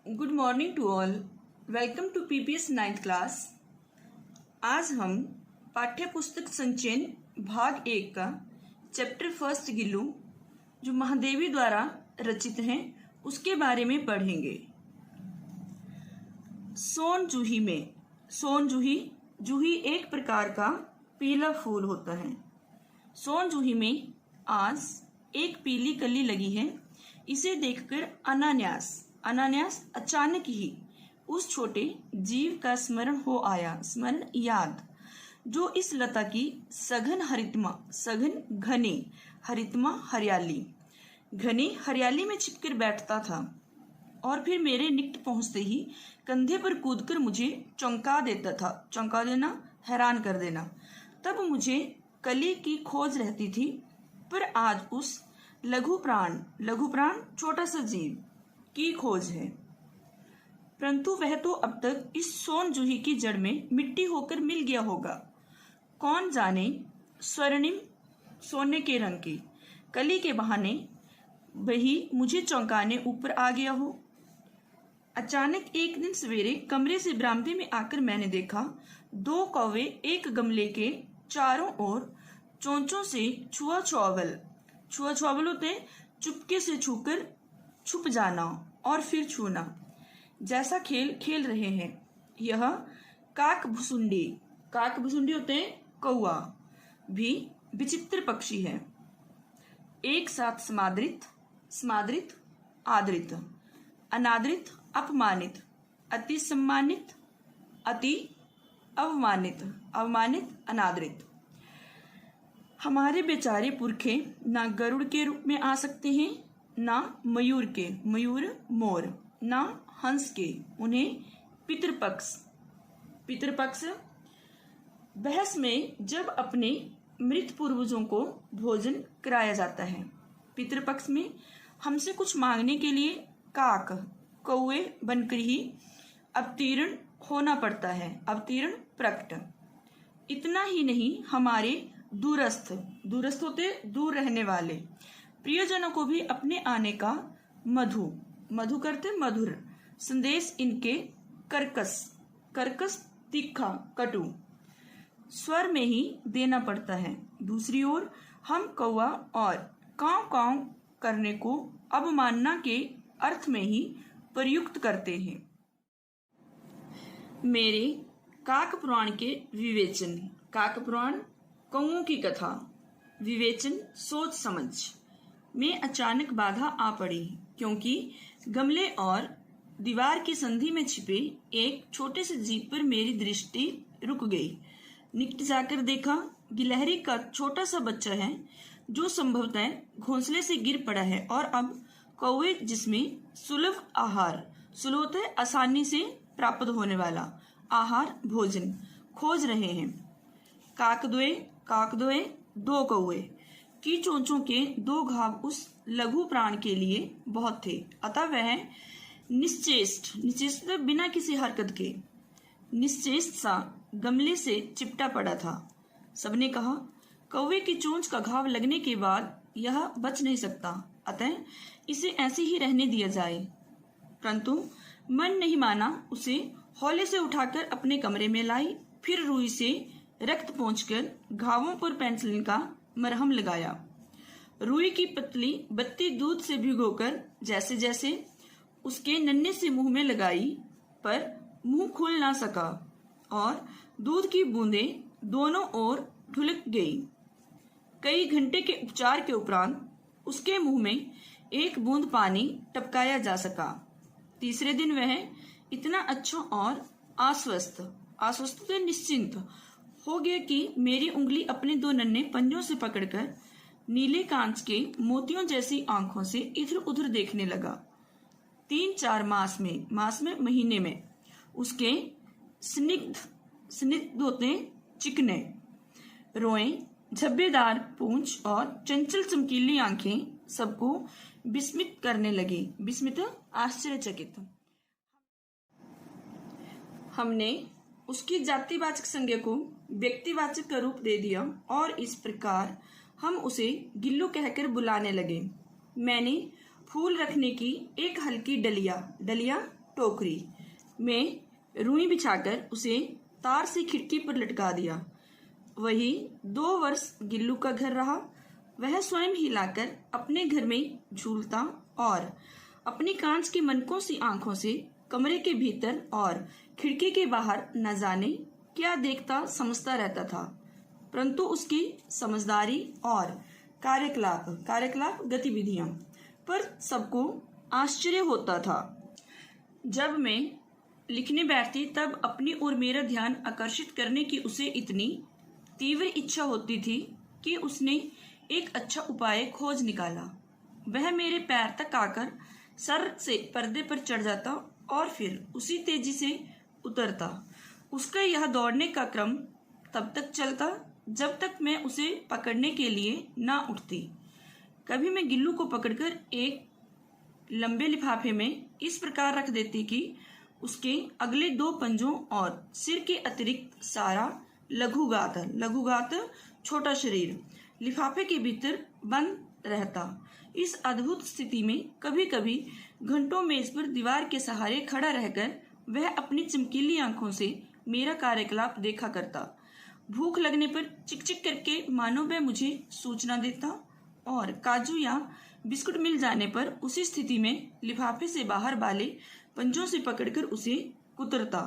Good morning to all. Welcome to PPS 9th class. आज हम पाठ्य पुस्तक संचयन भाग 1 का चैप्टर फर्स्ट गिल्लू जो महादेवी द्वारा रचित हैं उसके बारे में पढ़ेंगे। सोन जूही में सोन जूही एक प्रकार का पीला फूल होता है। सोन जूही में आज एक पीली कली लगी है। इसे देखकर अनान्यास अचानक ही उस छोटे जीव का स्मरण हो आया। स्मरण याद जो इस लता की सघन घने हरितमा घने हरियाली में छिपकर बैठता था और फिर मेरे निकट पहुंचते ही कंधे पर कूदकर मुझे चौंका देता था। चौंका देना, हैरान कर देना। तब मुझे कली की खोज रहती थी, पर आज उस लघु प्राण छोटा सा जीव की खोज है। परंतु वह तो अब तक इस सोन जूही की जड़ में मिट्टी होकर मिल गया होगा। कौन जाने स्वर्णिम सोने के रंग की कली के बहाने वही मुझे चौंकाने ऊपर आ गया हो। अचानक एक दिन सवेरे कमरे से बरामदे में आकर मैंने देखा 2 कौवे एक गमले के चारों ओर चोंचों से छुआ-छुआवल होते चुपके से छूकर छुप जाना और फिर छूना जैसा खेल खेल रहे हैं। यह काक भुसुंडी होते हैं कौआ भी विचित्र पक्षी है। एक साथ समादृत आदृत अनादृत अपमानित अति सम्मानित अति अवमानित अनादृत। हमारे बेचारे पुरखे ना गरुड़ के रूप में आ सकते हैं, ना मयूर मोर, ना हंस के। उन्हें पितृपक्ष बहस में जब अपने मृत पूर्वजों को भोजन कराया जाता है। पितृपक्ष में हमसे कुछ मांगने के लिए कौवे बनकर ही अवतीर्ण होना पड़ता है। अवतीर्ण प्रकट। इतना ही नहीं, हमारे दूरस्थ होते दूर रहने वाले प्रियजनों को भी अपने आने का मधु करते मधुर संदेश इनके कर्कश तीखा कटु स्वर में ही देना पड़ता है। दूसरी ओर हम कौवा और कांव करने को अवमानना के अर्थ में ही प्रयुक्त करते हैं। मेरे काक पुराण के विवेचन। काक पुराण कौओं की कथा। विवेचन सोच समझ में अचानक बाधा आ पड़ी, क्योंकि गमले और दीवार की संधि में छिपे एक छोटे से जीव पर मेरी दृष्टि रुक गई। निकट जाकर देखा, गिलहरी का छोटा सा बच्चा है जो संभवतः घोंसले से गिर पड़ा है और अब कौवे जिसमें सुलभ आसानी से प्राप्त होने वाला आहार भोजन खोज रहे हैं। काकद्वय 2 कौवे की चोंचों के 2 घाव उस लघु प्राण के लिए बहुत थे, अतः वह निश्चेष्ट बिना किसी हरकत के निश्चेष्ट सा गमले से चिपटा पड़ा था। सबने कहा, कौवे की चोंच का घाव लगने के बाद यह बच नहीं सकता, अतः इसे ऐसे ही रहने दिया जाए। परंतु मन नहीं माना। उसे हौले से उठाकर अपने कमरे में लाई, फिर रुई से रक्त पोंछकर घावों पर पेंसिलिन का मरहम लगाया। रुई की पतली बत्ती दूध से भिगोकर जैसे जैसे उसके नन्हे से मुंह में लगाई, पर मुंह खुल ना सका और दूध की बूंदें दोनों ओर ढुलक गई। कई घंटे के उपचार के उपरांत उसके मुंह में एक बूंद पानी टपकाया जा सका। तीसरे दिन वह इतना अच्छा और आश्वस्त निश्चिंत हो गया कि मेरी उंगली अपने 2 नन्हे पंजों से पकड़कर नीले कांच के मोतियों जैसी आंखों से इधर उधर देखने लगा। 3-4 महीने में उसके स्निग्ध होते चिकने रोए, झब्बेदार पूंछ और चंचल चमकीली आंखें सबको विस्मित करने लगी। आश्चर्यचकित। हमने उसकी जातिवाचक संज्ञा को व्यक्तिवाचक का रूप दे दिया और इस प्रकार हम उसे गिल्लू कहकर बुलाने लगे। मैंने फूल रखने की एक हल्की डलिया टोकरी में रुई बिछाकर उसे तार से खिड़की पर लटका दिया। वही 2 वर्ष गिल्लू का घर रहा। वह स्वयं ही लाकर अपने घर में झूलता और अपनी कांच की मनकों सी आंखों से कमरे के भीतर और खिड़की के बाहर न जाने क्या देखता समझता रहता था, परंतु उसकी समझदारी और कार्यकलाप गतिविधियां पर सबको आश्चर्य होता था। जब मैं लिखने बैठती तब अपनी ओर मेरा ध्यान आकर्षित करने की उसे इतनी तीव्र इच्छा होती थी कि उसने एक अच्छा उपाय खोज निकाला। वह मेरे पैर तक आकर सर से पर्दे पर चढ़ जाता और फिर उसी तेजी से उतरता। उसका यह दौड़ने का क्रम तब तक चलता जब तक मैं उसे पकड़ने के लिए ना उठती। कभी मैं गिल्लू को पकड़कर एक लंबे लिफाफे में इस प्रकार रख देती कि उसके अगले 2 पंजों और सिर के अतिरिक्त सारा लघुगात छोटा शरीर लिफाफे के भीतर बंद रहता। इस अद्भुत स्थिति में कभी कभी घंटों मेज पर दीवार के सहारे खड़ा रहकर वह अपनी चमकीली आंखों से मेरा कार्यकलाप देखा करता। भूख लगने पर चिक-चिक करके मानो वह मुझे सूचना देता और काजू या बिस्कुट मिल जाने पर उसी स्थिति में लिफाफे से बाहर वाले पंजों से पकड़कर उसे कुतरता।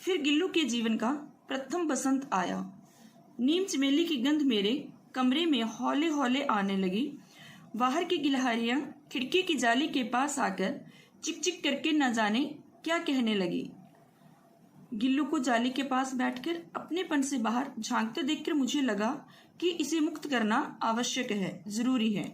फिर गिल्लू के जीवन का प्रथम बसंत आया। नीम चमेली की गंध मेरे कमरे में हौले हौले आने लगी। बाहर की गिलहरियां खिड़की की जाली के पास आकर चिक चिक करके न जाने क्या कहने लगी। गिल्लू को जाली के पास बैठकर अपनेपन से बाहर झांकते देखकर मुझे लगा कि इसे मुक्त करना आवश्यक है, जरूरी है।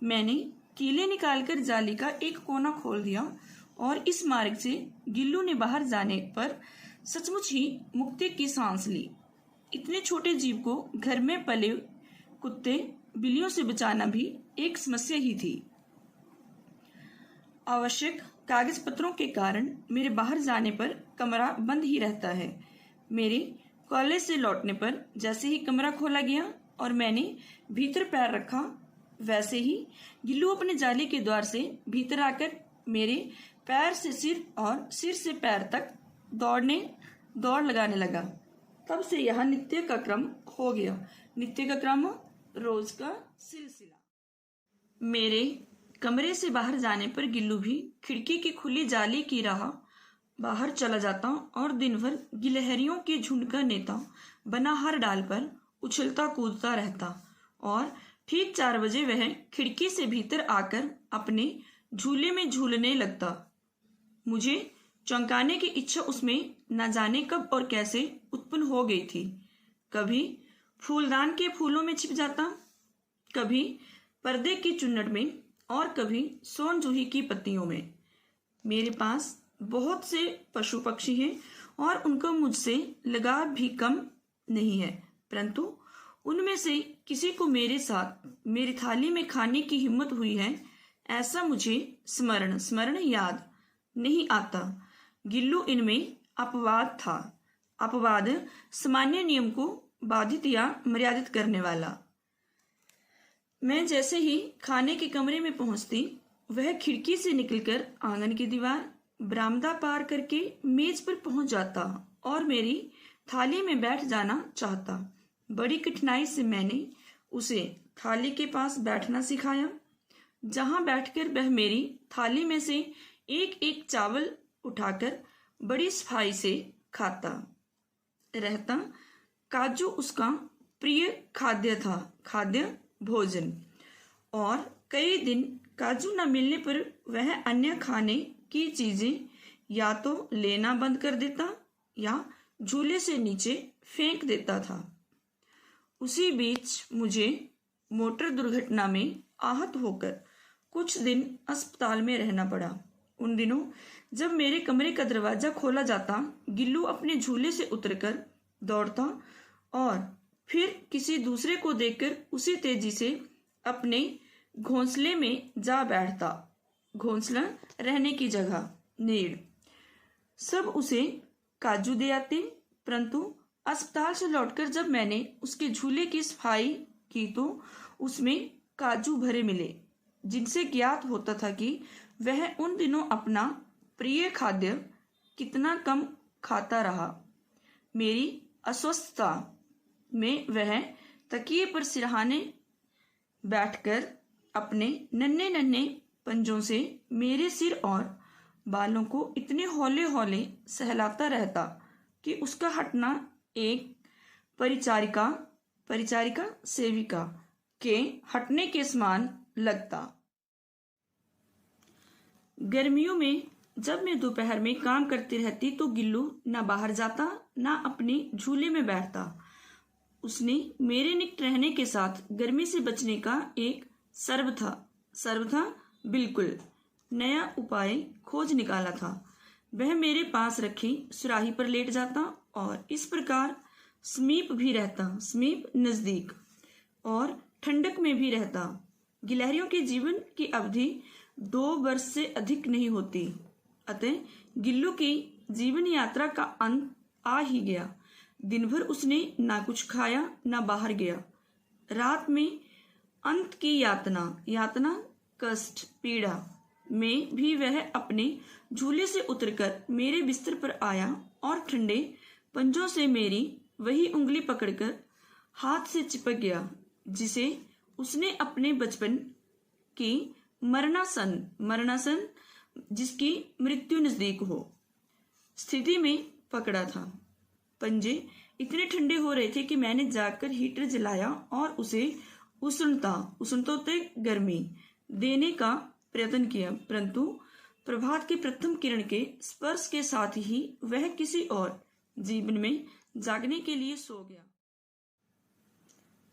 मैंने कीले निकालकर जाली का एक कोना खोल दिया और इस मार्ग से गिल्लू ने बाहर जाने पर सचमुच ही मुक्ति की सांस ली। इतने छोटे जीव को घर में पले कुत्ते बिल्लियों से बचाना भी एक समस्या ही थी। आवश्यक कागज पत्रों के कारण मेरे बाहर जाने पर कमरा बंद ही रहता है। मेरे कॉलेज से लौटने पर जैसे ही कमरा खोला गया और मैंने भीतर पैर रखा, वैसे ही गिल्लू अपने जाली के द्वार से भीतर आकर मेरे पैर से सिर और सिर से पैर तक दौड़ लगाने लगा। तब से यह नित्य का क्रम हो गया। नित्य का क्रम, रोज का सिलसिला। मेरे कमरे से बाहर जाने पर गिल्लू भी खिड़की की खुली जाली की राह बाहर चला जाता और दिन भर गिलहरियों के झुंड का नेता बना हर डाल पर उछलता कूदता रहता और ठीक 4 बजे वह खिड़की से भीतर आकर अपने झूले में झूलने लगता। मुझे चौंकाने की इच्छा उसमें न जाने कब और कैसे उत्पन्न हो गई थी। कभी फूलदान के फूलों में छिप जाता, कभी पर्दे की चुन्नट में और कभी सोन जूही की पत्तियों में। मेरे पास बहुत से पशु पक्षी हैं और उनका मुझसे लगाव भी कम नहीं है, परंतु उनमें से किसी को मेरे साथ मेरी थाली में खाने की हिम्मत हुई है ऐसा मुझे स्मरण याद नहीं आता। गिल्लू इनमें अपवाद था। अपवाद सामान्य नियम को बाधित या मर्यादित करने वाला। मैं जैसे ही खाने के कमरे में पहुंचती, वह खिड़की से निकलकर आंगन की दीवार, बरामदा पार करके मेज पर पहुंच जाता और मेरी थाली में बैठ जाना चाहता। बड़ी कठिनाई से मैंने उसे थाली के पास बैठना सिखाया, जहां बैठकर वह मेरी थाली में से एक एक चावल उठाकर बड़ी सफाई से खाता रहता। काजू उसका प्रिय खाद्य भोजन, और कई दिन काजू न मिलने पर वह अन्य खाने की चीजें या तो लेना बंद कर देता या झूले से नीचे फेंक देता था। उसी बीच मुझे मोटर दुर्घटना में आहत होकर कुछ दिन अस्पताल में रहना पड़ा। उन दिनों जब मेरे कमरे का दरवाजा खोला जाता, गिल्लू अपने झूले से उतरकर दौड़ता और फिर किसी दूसरे को देखकर उसी तेजी से अपने घोंसले में जा बैठता। घोंसला रहने की जगह, नीड़। सब उसे काजू दे आते, परंतु अस्पताल से लौटकर जब मैंने उसके झूले की सफाई की तो उसमें काजू भरे मिले, जिनसे ज्ञात होता था कि वह उन दिनों अपना प्रिय खाद्य कितना कम खाता रहा। मेरी अस्वस्थता में वह तकिए पर सिरहाने बैठकर अपने नन्हे नन्हे पंजों से मेरे सिर और बालों को इतने हौले हौले सहलाता रहता कि उसका हटना एक परिचारिका सेविका के हटने के समान लगता। गर्मियों में जब मैं दोपहर में काम करती रहती तो गिल्लू ना बाहर जाता ना अपने झूले में बैठता। उसने मेरे निकट रहने के साथ गर्मी से बचने का एक सर्वथा बिल्कुल नया उपाय खोज निकाला था। वह मेरे पास रखी सुराही पर लेट जाता और इस प्रकार समीप नजदीक और ठंडक में भी रहता। गिलहरियों के जीवन की अवधि 2 वर्ष से अधिक नहीं होती, अतः गिल्लू की जीवन यात्रा का अंत आ ही गया। दिन भर उसने ना कुछ खाया ना बाहर गया। रात में अंत की यातना कष्ट पीड़ा में भी वह अपने झूले से उतरकर मेरे बिस्तर पर आया और ठंडे पंजों से मेरी वही उंगली पकड़कर हाथ से चिपक गया जिसे उसने अपने बचपन की मरणासन जिसकी मृत्यु नजदीक हो स्थिति में पकड़ा था। पंजे इतने ठंडे हो रहे थे कि मैंने जाकर हीटर जलाया और उसे उष्णता गर्मी देने का प्रयत्न किया, परंतु प्रभात की प्रथम किरण के स्पर्श के साथ ही वह किसी और जीवन में जागने के लिए सो गया।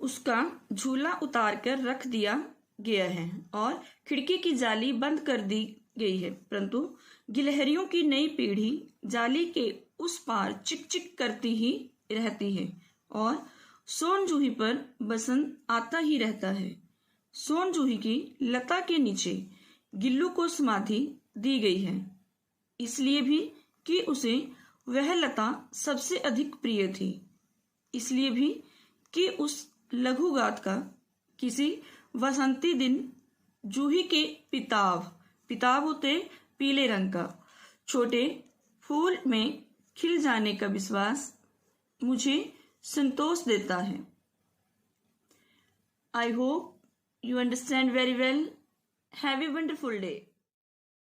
उसका झूला उतार कर रख दिया गया है और खिड़की की जाली बंद कर दी गई है, परंतु गिलहरियों की नई पीढ़ी जाली के उस पार चिक चिक करती ही रहती है और सोन जूही पर बसंत आता ही रहता है। सोन जूही की लता के नीचे गिल्लू को समाधि दी गई है, इसलिए भी कि उसे वह लता सबसे अधिक प्रिय थी, इसलिए भी कि उस लघुगात का किसी वसंती दिन जूही के पिताब होते पीले रंग का छोटे फूल में खिल जाने का विश्वास मुझे संतोष देता है। I hope you understand very well. Have a wonderful day.